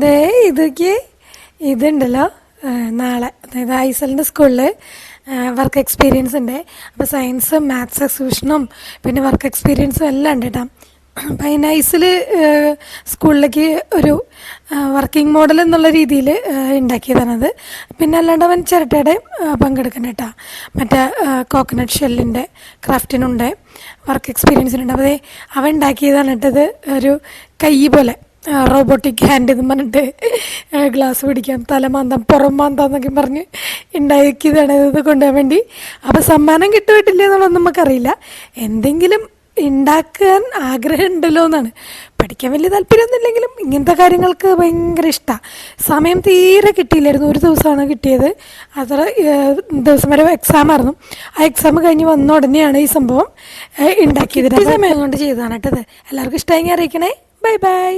ദേ ഇതൊക്കെ ഇതുണ്ടല്ലോ, നാളെ അതായത് ഐസലിൻ്റെ സ്കൂളിൽ വർക്ക് എക്സ്പീരിയൻസ് ഉണ്ട്. അപ്പോൾ സയൻസും മാത്സ് എക്സിബിഷനും പിന്നെ വർക്ക് എക്സ്പീരിയൻസും എല്ലാം ഉണ്ട് കേട്ടോ. അപ്പം അതിന് ഐസിൽ സ്കൂളിലേക്ക് ഒരു വർക്കിംഗ് മോഡൽ എന്നുള്ള രീതിയിൽ ഉണ്ടാക്കിയതാണത്. പിന്നെ അല്ലാണ്ട് അവൻ ചിരട്ടയുടെ പങ്കെടുക്കണം കേട്ടോ. മറ്റേ കോക്കനട്ട് ഷെല്ലിൻ്റെ ക്രാഫ്റ്റിനുണ്ട്, വർക്ക് എക്സ്പീരിയൻസിനുണ്ട്. അപ്പോൾ അവൻ ഉണ്ടാക്കിയതാണ് കേട്ടത്. ഒരു കൈ പോലെ റോബോട്ടിക് ഹാൻഡ് എന്ന് പറഞ്ഞിട്ട് ഗ്ലാസ് പിടിക്കാം, തലമാന്താം പുറം മാന്താം എന്നൊക്കെ പറഞ്ഞ് ഉണ്ടാക്കിയതാണ് ഇത് കൊണ്ടുപോകാൻ വേണ്ടി. അപ്പോൾ സമ്മാനം കിട്ടുമായിട്ടില്ല എന്നുള്ളതൊന്നും നമുക്കറിയില്ല. എന്തെങ്കിലും ഉണ്ടാക്കാൻ ആഗ്രഹം ഉണ്ടല്ലോ എന്നാണ്. പഠിക്കാൻ വലിയ താല്പര്യമൊന്നുമില്ലെങ്കിലും ഇങ്ങനത്തെ കാര്യങ്ങൾക്ക് ഭയങ്കര ഇഷ്ടമാണ്. സമയം തീരെ കിട്ടിയില്ലായിരുന്നു, ഒരു ദിവസമാണ് കിട്ടിയത്. അത്ര ദിവസം വരെ എക്സാം ആയിരുന്നു. ആ എക്സാം കഴിഞ്ഞ് വന്ന ഉടനെയാണ് ഈ സംഭവം ഉണ്ടാക്കിയത്. സമയം കൊണ്ട് ചെയ്തതാണ് കേട്ടത്. എല്ലാവർക്കും ഇഷ്ടമായി അറിയിക്കണേ. Bye bye.